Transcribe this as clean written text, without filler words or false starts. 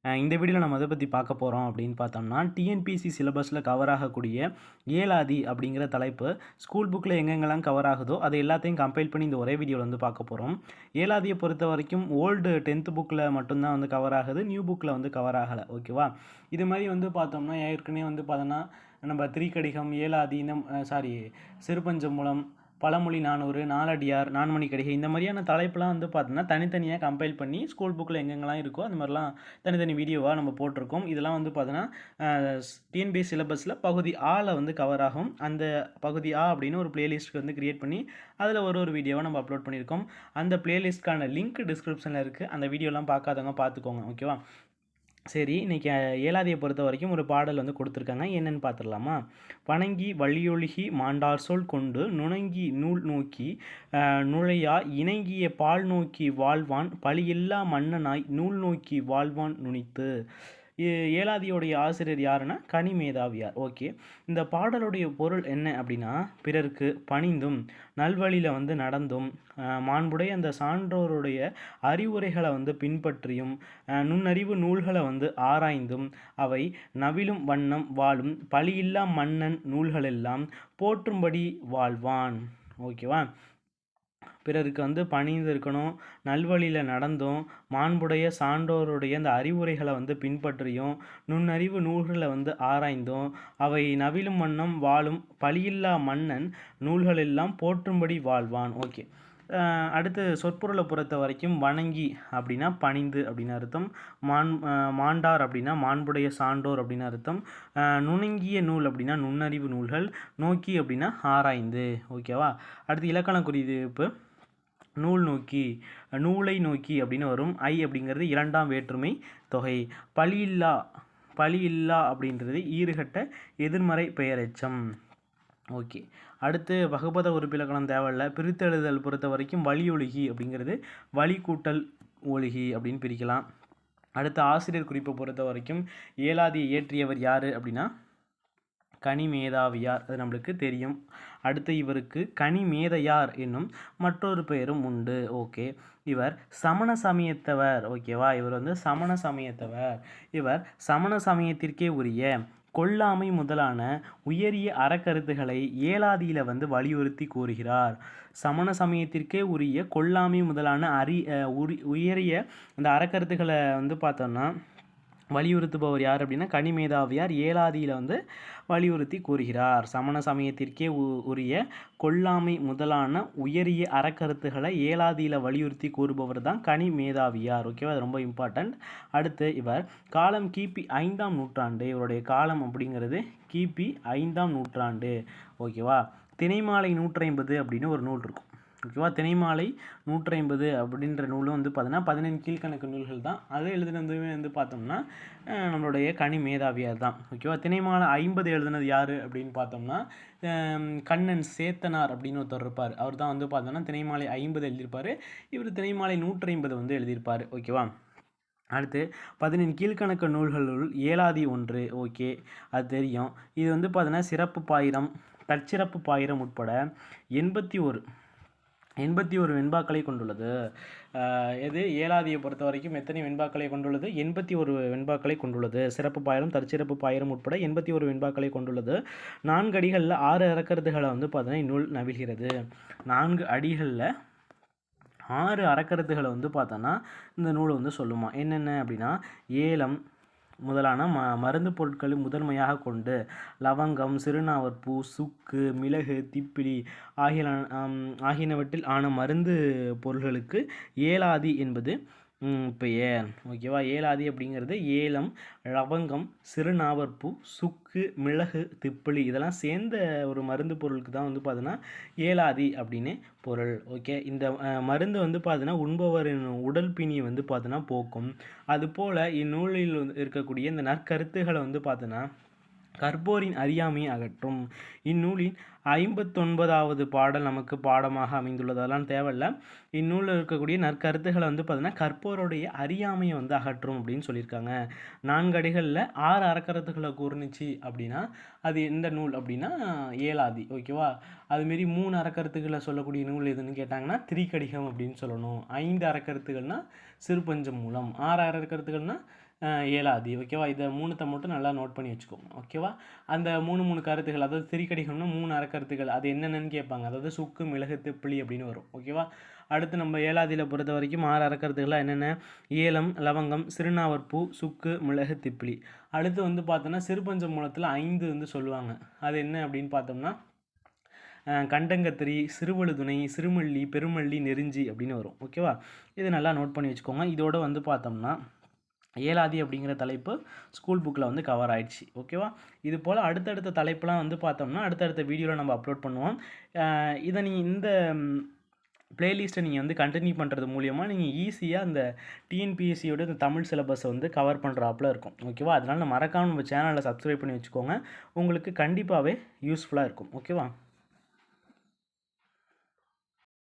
இந்த வீடியோவில் நம்ம எதை பற்றி பார்க்க போகிறோம் அப்படின்னு பார்த்தோம்னா, டிஎன்பிஎஸ்சி சிலபஸில் கவர் ஆகக்கூடிய ஏலாதி அப்படிங்கிற தலைப்பு ஸ்கூல் புக்கில் எங்கெங்கெல்லாம் கவர் ஆகுதோ அதை எல்லாத்தையும் கம்பைல் பண்ணி இந்த ஒரே வீடியோவில் வந்து பார்க்க போகிறோம். ஏலாதியை பொறுத்த வரைக்கும் ஓல்டு 10th புக்கில் மட்டும்தான் வந்து கவர் ஆகுது, நியூ புக்கில் வந்து கவர் ஆகலை. ஓகேவா? இது மாதிரி வந்து பார்த்தோம்னா ஏற்கனவே வந்து பார்த்தோன்னா நம்ம திரிகடிகம், ஏலாதி, சிறுபஞ்சமூலம், பழமொழி 400, நாலடியார், நான்மணிக்கடிகை இந்த மாதிரியான தலைப்புலாம் வந்து பார்த்தோன்னா தனித்தனியாக கம்பைல் பண்ணி ஸ்கூல் புக்கில் எங்கெங்கெல்லாம் இருக்கோ அந்த மாதிரிலாம் தனித்தனி வீடியோவாக நம்ம போட்டிருக்கோம். இதெல்லாம் வந்து பார்த்தோன்னா டிஎன்பிஎஸ்சி சிலபஸில் பகுதி ஆல வந்து கவர் ஆகும். அந்த பகுதி ஆ அப்படின்னு ஒரு பிளேலிஸ்ட்டுக்கு வந்து க்ரியேட் பண்ணி அதில் ஒரு வீடியோவாக நம்ம அப்லோட் பண்ணியிருக்கோம். அந்த பிளேலிஸ்ட்கான லிங்க் டிஸ்கிரிப்ஷனில் இருக்குது. அந்த வீடியோலாம் பார்க்காதவங்க பார்த்துக்கோங்க. ஓகேவா? சரி, இன்றைக்கி ஏலாதியை பொறுத்த வரைக்கும் ஒரு பாடல் வந்து கொடுத்துருக்காங்க. என்னென்னு பார்த்துடலாமா? வணங்கி வழியொழுகி மாண்டார் சொல் கொண்டு நுணங்கி நூல் நோக்கி நுழையா இணங்கிய பால் நோக்கி வாழ்வான் பழியில்லா மன்னனாய் நூல் நோக்கி வாழ்வான் நுனித்து. ஏலாதியோடைய ஆசிரியர் யாருன்னா கனிமேதாவியார். ஓகே, இந்த பாடலுடைய பொருள் என்ன அப்படின்னா, பிறருக்கு பணிந்தும் நல்வழியில் வந்து நடந்தும் மாண்புடைய அந்த சான்றோருடைய அறிவுரைகளை வந்து பின்பற்றியும் நுண்ணறிவு நூல்களை வந்து ஆராய்ந்தும் அவை நவிலும் வண்ணம் வாழும் பழியில்லா மன்னன் நூல்களெல்லாம் போற்றும்படி வாழ்வான். ஓகேவா? பிறருக்கு வந்து பணிந்து இருக்கணும், நல்வழியில் நடந்தும் மாண்புடைய சான்றோருடைய அந்த அறிவுரைகளை வந்து பின்பற்றியும் நுண்ணறிவு நூல்களை வந்து ஆராய்ந்தும் அவை நவிலும் வண்ணம் வாழும் பழியில்லா மன்னன் நூல்களெல்லாம் போற்றும்படி வாழ்வான். ஓகே, அடுத்து சொற்பொருளை பொறுத்த வரைக்கும் வணங்கி அப்படின்னா பணிந்து அப்படின்னு அர்த்தம், மாண்டார் அப்படின்னா மாண்புடைய சான்றோர் அப்படின்னு அர்த்தம், நுணங்கிய நூல் அப்படின்னா நுண்ணறிவு நூல்கள், நோக்கி அப்படின்னா ஆராய்ந்து. ஓகேவா? அடுத்து இலக்கண குறிப்பு நூல் நோக்கி, நூலை நோக்கி அப்படின்னு வரும். ஐ அப்படிங்கிறது இரண்டாம் வேற்றுமை தொகை. பழியில்லா அப்படின்றது ஈறுகட்ட எதிர்மறை பெயரெச்சம். ஓகே, அடுத்து வகுப்பத உறுப்பிலக்கணம் தேவையில்லை. பிரித்தெழுதல் பொறுத்த வரைக்கும் வழியொழுகி அப்படிங்கிறது வழி கூட்டல் ஒழுகி அப்படின்னு பிரிக்கலாம். அடுத்து ஆசிரியர் குறிப்பை பொறுத்த வரைக்கும் ஏலாதியை இயற்றியவர் யார் அப்படின்னா கனிமேதாவியார். அது நம்மளுக்கு தெரியும். அடுத்து இவருக்கு கனிமேதையார் என்னும் மற்றொரு பெயரும் உண்டு. ஓகே, இவர் சமண சமயத்தவர். ஓகேவா? இவர் வந்து சமண சமயத்தவர். இவர் சமண சமயத்திற்கே உரிய கொல்லாமை முதலான உயரிய அறக்கருத்துக்களை ஏலாதியில் வந்து வலியுறுத்தி கூறுகிறார். சமண சமயத்திற்கே உரிய கொல்லாமை முதலான உயரிய அந்த அறக்கருத்துக்களை வந்து பார்த்தோம்னா வலியுறுத்துபவர் யார் அப்படின்னா கனிமேதாவியார் ஏலாதியில் வந்து வலியுறுத்தி கூறுகிறார். சமண சமயத்திற்கே உரிய கொல்லாமை முதலான உயரிய அறக்கருத்துக்களை ஏலாதியில் வலியுறுத்தி கூறுபவர் தான் கனிமேதாவியார். ஓகேவா? அது ரொம்ப இம்பார்ட்டண்ட். அடுத்து இவர் காலம் கிபி 5ஆம் நூற்றாண்டு. இவருடைய காலம் அப்படிங்கிறது கிபி 5ஆம் நூற்றாண்டு. ஓகேவா? திணைமாலை 150 அப்படின்னு ஒரு நூல் இருக்கும். ஓகேவா? திணைமாலை 150 அப்படின்ற நூலும் வந்து பார்த்தோன்னா 15 கீழ்கணக்கு நூல்கள் தான். அதை எழுதுனதுமே வந்து பார்த்தோம்னா நம்மளுடைய கனிமேதாவியார் தான். ஓகேவா? திணைமாலை 50 எழுதுனது யார் அப்படின்னு பார்த்தோம்னா கண்ணன் சேத்தனார் அப்படின்னு ஒருத்தர் இருப்பார். அவர் தான் வந்து பார்த்தோம்னா திணைமாலை 50 எழுதியிருப்பார். இவர் திணைமாலை 150 வந்து எழுதியிருப்பார். ஓகேவா? அடுத்து 15 கீழ்கணக்கு நூல்களுள் ஏலாதி ஒன்று. ஓகே, அது தெரியும். இது வந்து பார்த்தோன்னா சிறப்பு பாயிரம், தற்சிறப்பு பாயிரம் உட்பட 81 வெண்பாக்களை கொண்டுள்ளது. எது ஏலாதியை பொறுத்த வரைக்கும் எத்தனை வெண்பாக்களை கொண்டுள்ளது? 81 வெண்பாக்களை கொண்டுள்ளது. சிறப்பு பாயிரம், தற்சிறப்பு பாயிரம் உட்பட 81 வெண்பாக்களை கொண்டுள்ளது. 4 அடிகளில் 6 அறக்கருத்துகளை வந்து பார்த்தீங்கன்னா இந்நூல் நவில்கிறது. 4 அடிகளில் 6 அறக்கருத்துகளை வந்து பார்த்தோன்னா இந்த நூல் வந்து சொல்லுமா. என்னென்ன அப்படின்னா ஏலம் முதலான மருந்து பொருட்களை முதன்மையாக கொண்டு லவங்கம், சிறுநாவற்பூ, சுக்கு, மிளகு, திப்பிலி ஆகியனவற்றில் ஆன மருந்து பொருள்களுக்கு ஏலாதி என்பது பெயர். ஓகேவா? ஏலாதி அப்படிங்கிறது ஏலம், லவங்கம், சிறுநாவற்பூ, சுக்கு, மிளகு, திப்பிலி இதெல்லாம் சேர்ந்த ஒரு மருந்து பொருளுக்கு தான் வந்து பார்த்தோன்னா ஏலாதி அப்படின்னு பொருள். ஓகே, இந்த மருந்து வந்து பார்த்தோன்னா உண்பவரின் உடல் பிணியை வந்து பார்த்தோன்னா போக்கும். அதுபோல் இந்நூலில் இருக்கக்கூடிய இந்த நற்கருத்துக்களை வந்து பார்த்தோன்னா கற்போரின் அறியாமையை அகற்றும். இந்நூலின் 59வது பாடல் நமக்கு பாடமாக அமைந்துள்ளது. அதெல்லாம் தேவையில்லை. இந்நூலில் இருக்கக்கூடிய நற்கருத்துக்களை வந்து பார்த்தீங்கன்னா கற்போருடைய அறியாமையை வந்து அகற்றும் அப்படின்னு சொல்லியிருக்காங்க. 4 அடிகளில் 6 அறக்கருத்துக்களை கூர்ந்துச்சு அப்படின்னா அது எந்த நூல் அப்படின்னா ஏலாதி. ஓகேவா? அதுமாரி 3 அறக்கருத்துக்களை சொல்லக்கூடிய நூல் எதுன்னு கேட்டாங்கன்னா திரிகடிகம் அப்படின்னு சொல்லணும். 5 அறக்கருத்துக்கள்னால் சிறுபஞ்சமூலம், 6 அறக்கருத்துக்கள்னால் ஏலாதி ஓகேவா. இதை 3த்தை மட்டும் நல்லா நோட் பண்ணி வச்சுக்கோங்க ஓகேவா. அந்த 3 கருத்துகள், அதாவது திரிகடிகம்னா 3 அறக்கருத்துகள், அது என்னென்னு கேட்பாங்க. அதாவது சுக்கு, மிளகு, திப்பிலி அப்படின்னு வரும் ஓகேவா. அடுத்து நம்ம ஏலாதியில் பொறுத்த வரைக்கும் 6 அறக்கருத்துக்கள்லாம் என்னென்ன: ஏலம், லவங்கம், சிறுநாவற்பூ, சுக்கு, மிளகு, திப்பிலி. அடுத்து வந்து பார்த்தோன்னா சிறுபஞ்ச மூலத்தில் 5 வந்து சொல்லுவாங்க. அது என்ன அப்படின்னு பார்த்தோம்னா கண்டங்கத்திரி, சிறுவழுதுணை, சிறுமல்லி, பெருமல்லி, நெருஞ்சி அப்படின்னு வரும் ஓகேவா. இது நல்லா நோட் பண்ணி வச்சுக்கோங்க. இதோட வந்து பார்த்தோம்னா ஏலாதி அப்படிங்கிற தலைப்பு ஸ்கூல் புக்கில் வந்து கவர் ஆயிடுச்சு ஓகேவா. இது போல் அடுத்தடுத்த தலைப்புலாம் வந்து பார்த்தோம்னா அடுத்தடுத்த வீடியோவில் நம்ம அப்லோட் பண்ணுவோம். இதை நீங்கள் இந்த பிளேலிஸ்ட்டை நீங்கள் வந்து கண்டினியூ பண்ணுறது மூலியமாக நீங்கள் ஈஸியாக அந்த டிஎன்பிஎஸ்சியோட இந்த தமிழ் சிலபஸை வந்து கவர் பண்ணுறாப்புல இருக்கும் ஓகேவா. அதனால் மறக்காமல் நம்ம சேனலை சப்ஸ்கிரைப் பண்ணி வச்சுக்கோங்க. உங்களுக்கு கண்டிப்பாகவே யூஸ்ஃபுல்லாக இருக்கும் ஓகேவா.